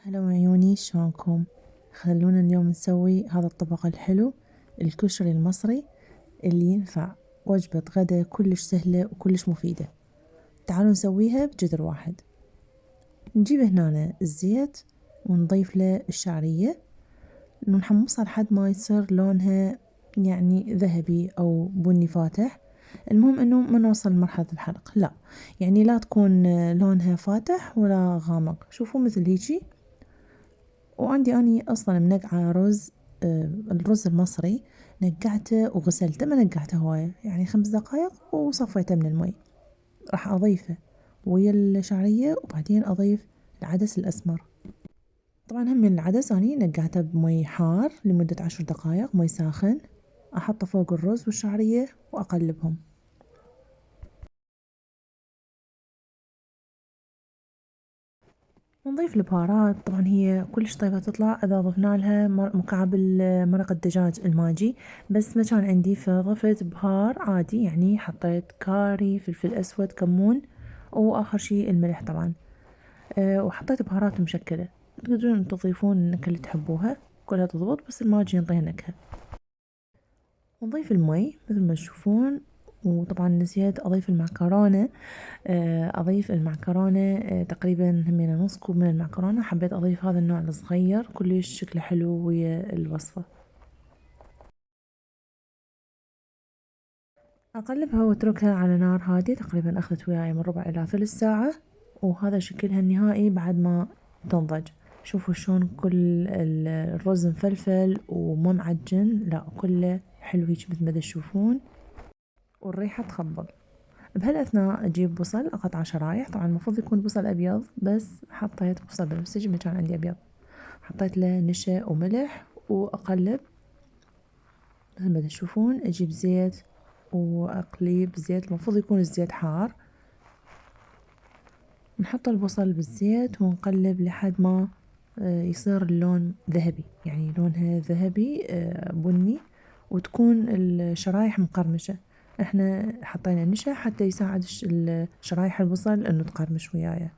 هلا عيوني، شلونكم؟ خلونا اليوم نسوي هذا الطبق الحلو، الكشري المصري اللي ينفع وجبة غدا كلش سهلة وكلش مفيدة. تعالوا نسويها بجدر واحد. نجيب هنا الزيت ونضيف له الشعرية ونحمصها لحد ما يصير لونها يعني ذهبي أو بني فاتح. المهم انه ما نوصل لمرحلة الحرق، لا يعني لا تكون لونها فاتح ولا غامق، شوفوا مثل هيجي. وعندي أني أصلا منقعة رز، الرز المصري نقعته وغسلته، ما نقعته هواية يعني 5 دقايق وصفيته من المي. راح أضيفه ويا الشعرية وبعدين أضيف العدس الأسمر. طبعا هم من العدس أني نقعته بمي حار لمدة 10 دقايق، مي ساخن، أحطه فوق الرز والشعرية وأقلبهم. ونضيف البهارات، طبعا هي كلش طيبة تطلع إذا ضفنا لها مكعب مرق الدجاج الماجي، بس ما كان عندي فضفت بهار عادي، يعني حطيت كاري، فلفل أسود، كمون، وآخر شي الملح طبعا. وحطيت بهارات مشكلة، تقدرون تضيفون النكهة اللي تحبوها، كلها تضبط، بس الماجي ينطيها نكهة. ونضيف المي مثل ما تشوفون. وطبعا نسيت أضيف المعكرونة. أضيف المعكرونة تقريبا همينة نص كوب من المعكرونة، حبيت أضيف هذا النوع الصغير كلش شكله حلو ويا الوصفة. أقلبها وأتركها على نار هادية، تقريبا أخذت وياي من ربع إلى ثلث ساعة، وهذا شكلها النهائي بعد ما تنضج. شوفوا شلون كل الرز مفلفل ومو معجن، لا كله حلو هيك مثل ما تشوفون، والريحة تخبل. بهالأثناء أجيب بصل أقطعه شرايح، طبعا المفروض يكون بصل أبيض بس حطيت بصل بنفسجي، ما كان عندي أبيض. حطيت له نشا وملح وأقلب مثل ما تشوفون. أجيب زيت وأقلي بزيت، المفروض يكون الزيت حار. نحط البصل بالزيت ونقلب لحد ما يصير اللون ذهبي، يعني لونها ذهبي بني، وتكون الشرايح مقرمشة. احنا حطينا نشا حتى يساعد شرايح البصل انه تقرمش وياي.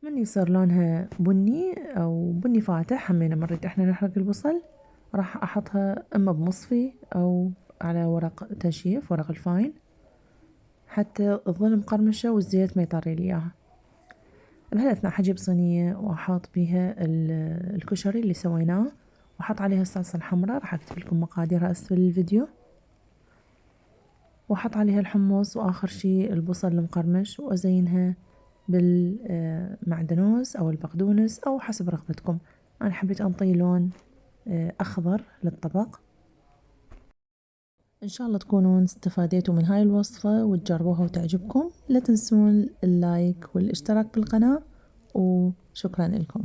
من يصير لونها بني او بني فاتح، همينة مريت احنا نحرق البصل، راح احطها اما بمصفي او على ورق تنشيف، ورق الفاين، حتى تظل مقرمشة والزيت ما يطري لي اياها. بهالأثناء حجيب صينية وأحط بيها الكشري اللي سويناه، وأحط عليها الصلصة الحمراء، راح أكتب لكم مقاديرها أسفل الفيديو، وأحط عليها الحمص، وآخر شي البصل المقرمش، وأزينها بالمعدنوس أو البقدونس أو حسب رغبتكم. أنا حبيت أنطي لون أخضر للطبق. إن شاء الله تكونون استفاديتوا من هاي الوصفة وتجربوها وتعجبكم. لا تنسون اللايك والاشتراك بالقناة، وشكرا لكم.